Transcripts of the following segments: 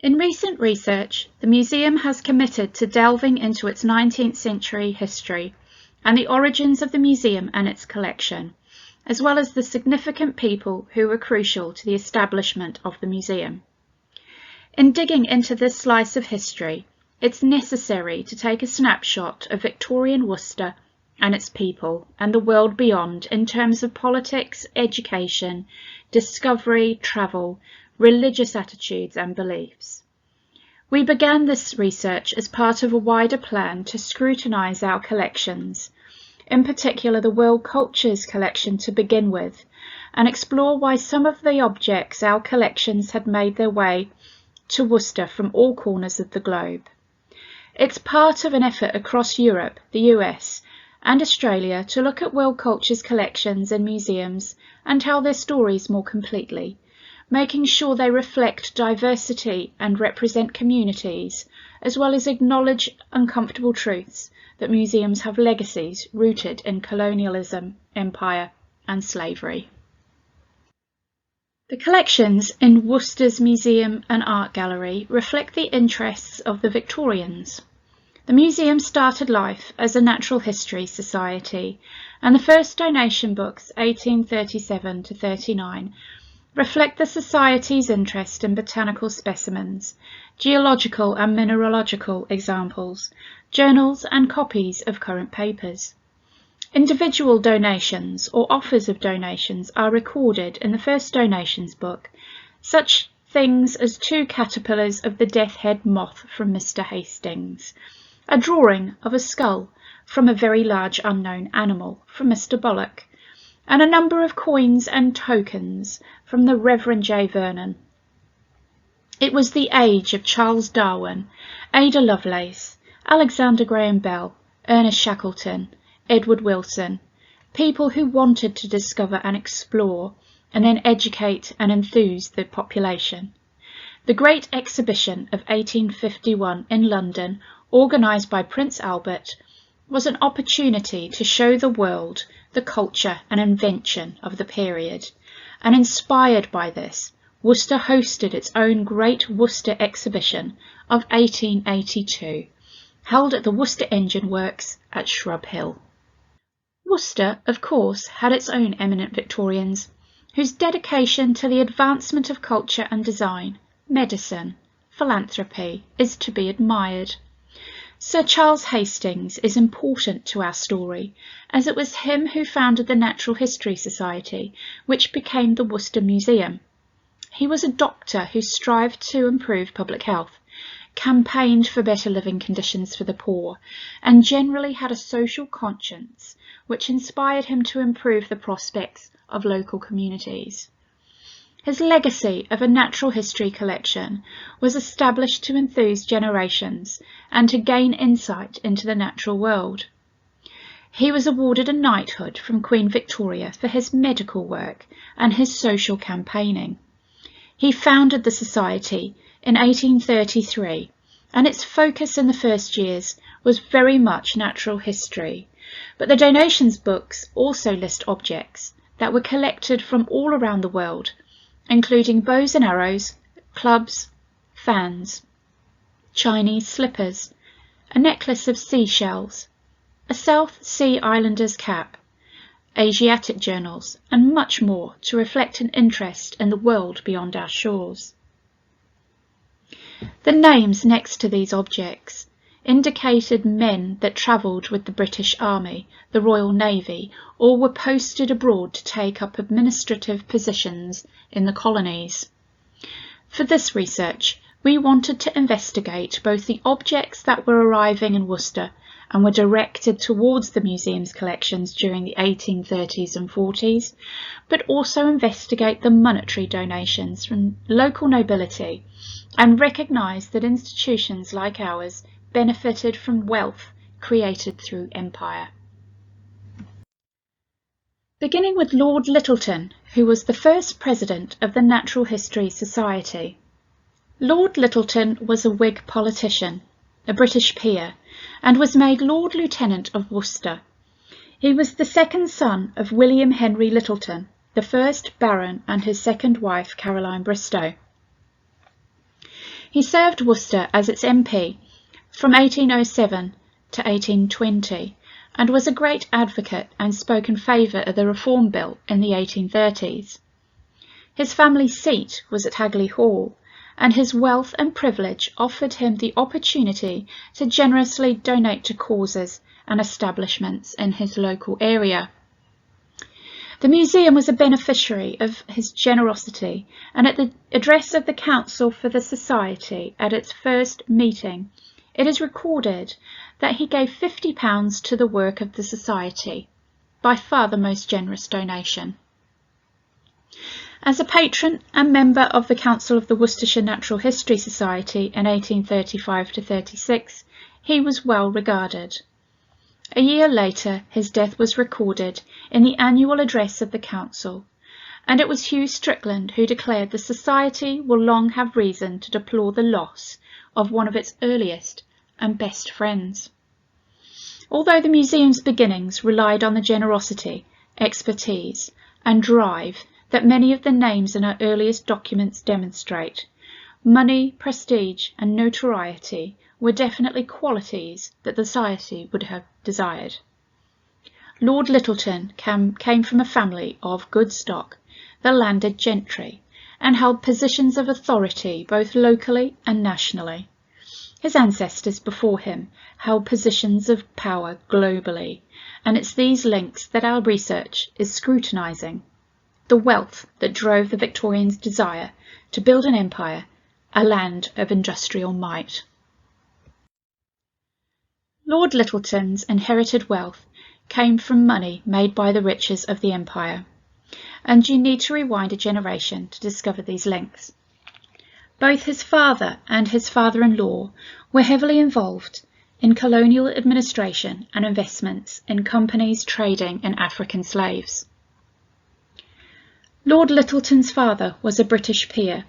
In recent research, the museum has committed to delving into its 19th century history and the origins of the museum and its collection, as well as the significant people who were crucial to the establishment of the museum. In digging into this slice of history, it's necessary to take a snapshot of Victorian Worcester and its people and the world beyond in terms of politics, education, discovery, travel, religious attitudes and beliefs. We began this research as part of a wider plan to scrutinise our collections, in particular the World Cultures collection to begin with, and explore why some of the objects our collections had made their way to Worcester from all corners of the globe. It's part of an effort across Europe, the US and Australia to look at World Cultures collections and museums and tell their stories more completely, making sure they reflect diversity and represent communities, as well as acknowledge uncomfortable truths that museums have legacies rooted in colonialism, empire and slavery. The collections in Worcester's Museum and Art Gallery reflect the interests of the Victorians. The museum started life as a natural history society, and the first donation books, 1837 to 39, reflect the society's interest in botanical specimens, geological and mineralogical examples, journals and copies of current papers. Individual donations or offers of donations are recorded in the first donations book, such things as 2 caterpillars of the death-head moth from Mr. Hastings, a drawing of a skull from a very large unknown animal from Mr. Bullock, and a number of coins and tokens from the Reverend J. Vernon. It was the age of Charles Darwin, Ada Lovelace, Alexander Graham Bell, Ernest Shackleton, Edward Wilson, people who wanted to discover and explore and then educate and enthuse the population. The Great Exhibition of 1851 in London, organised by Prince Albert, was an opportunity to show the world the culture and invention of the period, and inspired by this, Worcester hosted its own Great Worcester Exhibition of 1882, held at the Worcester Engine Works at Shrub Hill. Worcester, of course, had its own eminent Victorians, whose dedication to the advancement of culture and design, medicine, philanthropy is to be admired. Sir Charles Hastings is important to our story, as it was him who founded the Natural History Society, which became the Worcester Museum. He was a doctor who strived to improve public health, campaigned for better living conditions for the poor, and generally had a social conscience, which inspired him to improve the prospects of local communities. His legacy of a natural history collection was established to enthuse generations and to gain insight into the natural world. He was awarded a knighthood from Queen Victoria for his medical work and his social campaigning. He founded the Society in 1833, and its focus in the first years was very much natural history, but the donations books also list objects that were collected from all around the world, including bows and arrows, clubs, fans, Chinese slippers, a necklace of seashells, a South Sea Islander's cap, Asiatic journals, and much more to reflect an interest in the world beyond our shores. The names next to these objects indicated men that travelled with the British Army, the Royal Navy, or were posted abroad to take up administrative positions in the colonies. For this research, we wanted to investigate both the objects that were arriving in Worcester and were directed towards the museum's collections during the 1830s and 40s, but also investigate the monetary donations from local nobility and recognise that institutions like ours benefited from wealth created through empire. Beginning with Lord Littleton, who was the first president of the Natural History Society. Lord Littleton was a Whig politician, a British peer, and was made Lord Lieutenant of Worcester. He was the second son of William Henry Littleton, the first Baron, and his second wife, Caroline Bristow. He served Worcester as its MP from 1807 to 1820 and was a great advocate and spoke in favour of the Reform Bill in the 1830s. His family seat was at Hagley Hall, and his wealth and privilege offered him the opportunity to generously donate to causes and establishments in his local area. The museum was a beneficiary of his generosity, and at the address of the Council for the Society at its first meeting, it is recorded that he gave £50 to the work of the Society, by far the most generous donation. As a patron and member of the Council of the Worcestershire Natural History Society in 1835–36, he was well regarded. A year later, his death was recorded in the annual address of the Council, and it was Hugh Strickland who declared the Society will long have reason to deplore the loss of one of its earliest and best friends. Although the museum's beginnings relied on the generosity, expertise, and drive that many of the names in our earliest documents demonstrate, money, prestige, and notoriety were definitely qualities that the Society would have desired. Lord Littleton came from a family of good stock, the landed gentry, and held positions of authority both locally and nationally. His ancestors before him held positions of power globally, and it's these links that our research is scrutinising. The wealth that drove the Victorians' desire to build an empire, a land of industrial might. Lord Littleton's inherited wealth came from money made by the riches of the empire, and you need to rewind a generation to discover these links. Both his father and his father-in-law were heavily involved in colonial administration and investments in companies trading in African slaves. Lord Littleton's father was a British peer,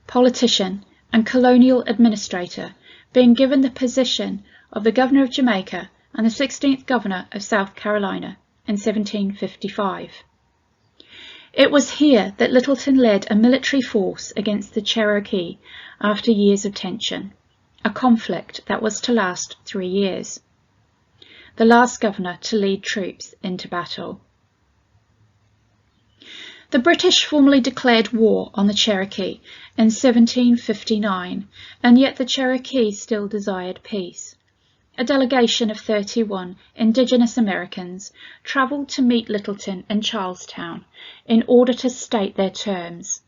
politician and colonial administrator, being given the position of the Governor of Jamaica and the 16th Governor of South Carolina in 1755. It was here that Littleton led a military force against the Cherokee after years of tension, a conflict that was to last 3 years. The last governor to lead troops into battle. The British formally declared war on the Cherokee in 1759, and yet the Cherokee still desired peace. A delegation of 31 indigenous Americans travelled to meet Littleton in Charlestown in order to state their terms.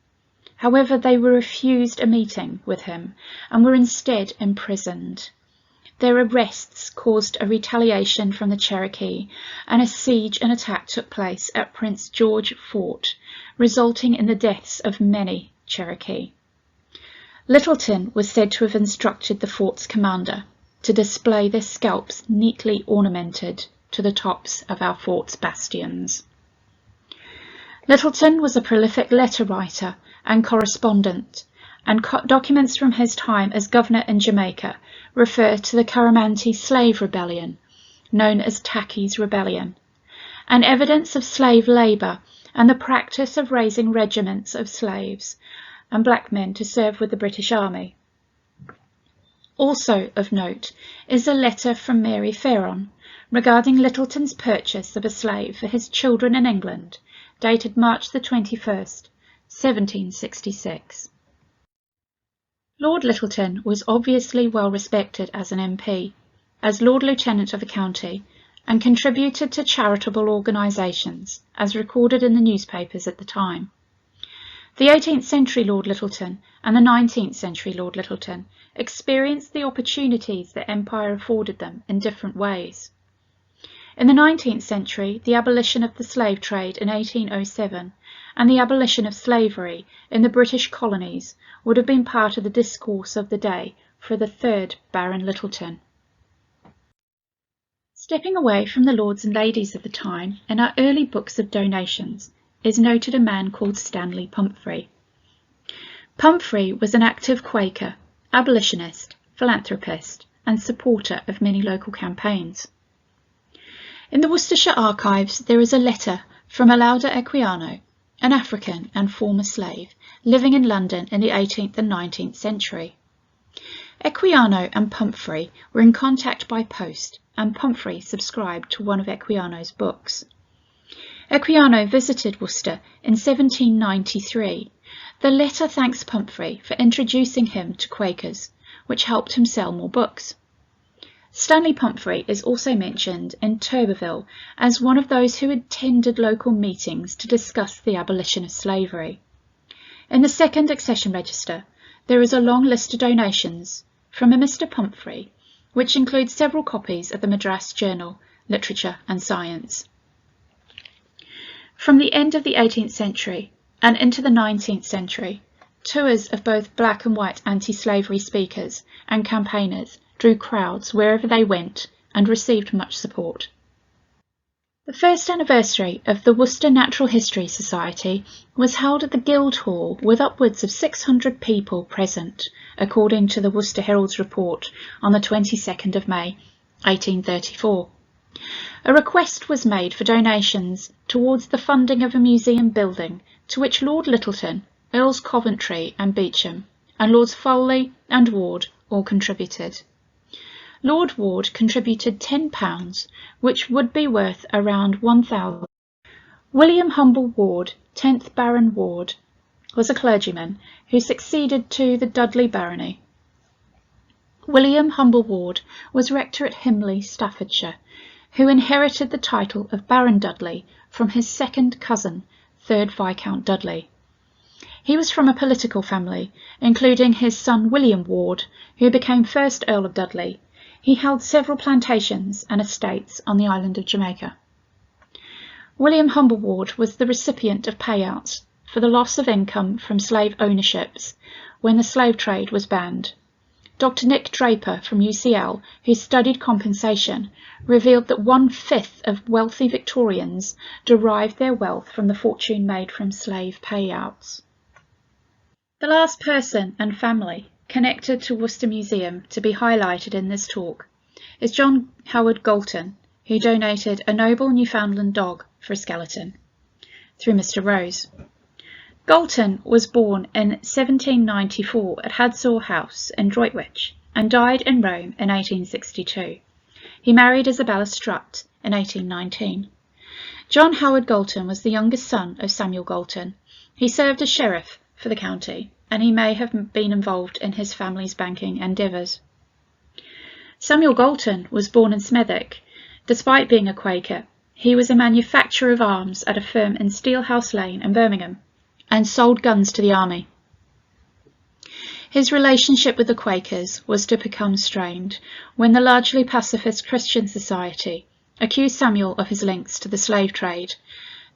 However, they were refused a meeting with him and were instead imprisoned. Their arrests caused a retaliation from the Cherokee, and a siege and attack took place at Prince George Fort, resulting in the deaths of many Cherokee. Littleton was said to have instructed the fort's commander to display their scalps neatly ornamented to the tops of our fort's bastions. Littleton was a prolific letter writer and correspondent, and documents from his time as governor in Jamaica refer to the Coromantee slave rebellion, known as Tacky's Rebellion, and evidence of slave labour and the practice of raising regiments of slaves and black men to serve with the British Army. Also of note is a letter from Mary Farron regarding Littleton's purchase of a slave for his children in England, dated March the 21st, 1766. Lord Littleton was obviously well respected as an MP, as Lord Lieutenant of the county, and contributed to charitable organisations, as recorded in the newspapers at the time. The 18th century Lord Littleton and the 19th century Lord Littleton experienced the opportunities that empire afforded them in different ways. In the 19th century, the abolition of the slave trade in 1807 and the abolition of slavery in the British colonies would have been part of the discourse of the day for the third Baron Littleton. Stepping away from the lords and ladies of the time, in our early books of donations is noted a man called Stanley Pomfrey. Pomfrey was an active Quaker, abolitionist, philanthropist, and supporter of many local campaigns. In the Worcestershire archives there is a letter from Alauda Equiano, an African and former slave living in London in the 18th and 19th century. Equiano and Pomfrey were in contact by post, and Pomfrey subscribed to one of Equiano's books. Equiano visited Worcester in 1793. The letter thanks Pomfrey for introducing him to Quakers, which helped him sell more books. Stanley Pomfrey is also mentioned in Turberville as one of those who attended local meetings to discuss the abolition of slavery. In the second accession register, there is a long list of donations from a Mr. Pomfrey, which includes several copies of the Madras Journal, Literature and Science. From the end of the 18th century and into the 19th century, tours of both black and white anti-slavery speakers and campaigners drew crowds wherever they went and received much support. The first anniversary of the Worcester Natural History Society was held at the Guildhall with upwards of 600 people present, according to the Worcester Herald's report on the 22nd of May, 1834. A request was made for donations towards the funding of a museum building to which Lord Littleton, Earls Coventry and Beauchamp, and Lords Foley and Ward all contributed. Lord Ward contributed £10, which would be worth around £1,000. William Humble Ward, 10th Baron Ward, was a clergyman who succeeded to the Dudley barony. William Humble Ward was rector at Himley, Staffordshire, who inherited the title of Baron Dudley from his second cousin, 3rd Viscount Dudley. He was from a political family, including his son William Ward, who became 1st Earl of Dudley. He held several plantations and estates on the island of Jamaica. William Humble Ward was the recipient of payouts for the loss of income from slave ownerships when the slave trade was banned. Dr. Nick Draper from UCL, who studied compensation, revealed that 1/5 of wealthy Victorians derived their wealth from the fortune made from slave payouts. The last person and family connected to Worcester Museum to be highlighted in this talk is John Howard Galton, who donated a noble Newfoundland dog for a skeleton through Mr. Rose. Galton was born in 1794 at Hadsaw House in Droitwich and died in Rome in 1862. He married Isabella Strutt in 1819. John Howard Galton was the youngest son of Samuel Galton. He served as sheriff for the county, and he may have been involved in his family's banking endeavours. Samuel Galton was born in Smethwick. Despite being a Quaker, he was a manufacturer of arms at a firm in Steelhouse Lane in Birmingham, and sold guns to the army. His relationship with the Quakers was to become strained when the largely pacifist Christian Society accused Samuel of his links to the slave trade.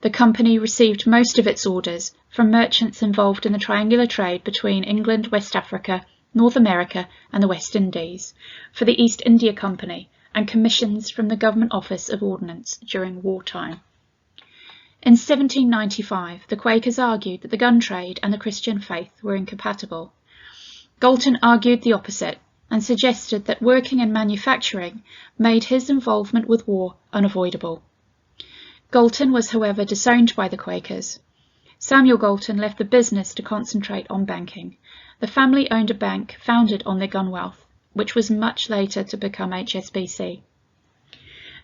The company received most of its orders from merchants involved in the triangular trade between England, West Africa, North America and the West Indies for the East India Company, and commissions from the Government Office of Ordnance during wartime. In 1795, the Quakers argued that the gun trade and the Christian faith were incompatible. Galton argued the opposite and suggested that working in manufacturing made his involvement with war unavoidable. Galton was, however, disowned by the Quakers. Samuel Galton left the business to concentrate on banking. The family owned a bank founded on their gun wealth, which was much later to become HSBC.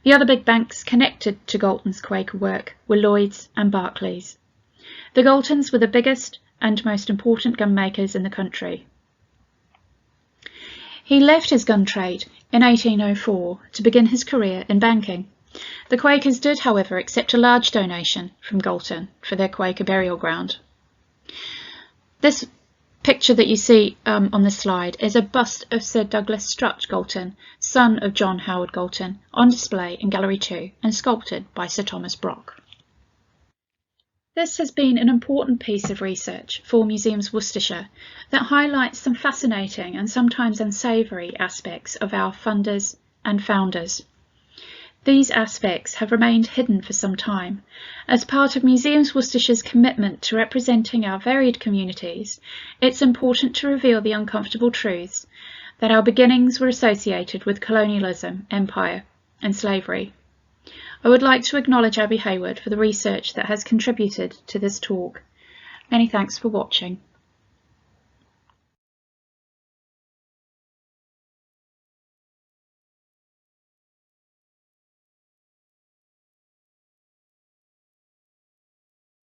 The other big banks connected to Galton's Quaker work were Lloyds and Barclays. The Galtons were the biggest and most important gun makers in the country. He left his gun trade in 1804 to begin his career in banking. The Quakers did, however, accept a large donation from Galton for their Quaker burial ground. This picture that you see on this slide is a bust of Sir Douglas Strutt Galton, son of John Howard Galton, on display in Gallery 2 and sculpted by Sir Thomas Brock. This has been an important piece of research for Museums Worcestershire that highlights some fascinating and sometimes unsavoury aspects of our funders and founders. These aspects have remained hidden for some time. As part of Museums Worcestershire's commitment to representing our varied communities, it's important to reveal the uncomfortable truths that our beginnings were associated with colonialism, empire and slavery. I would like to acknowledge Abby Hayward for the research that has contributed to this talk. Many thanks for watching.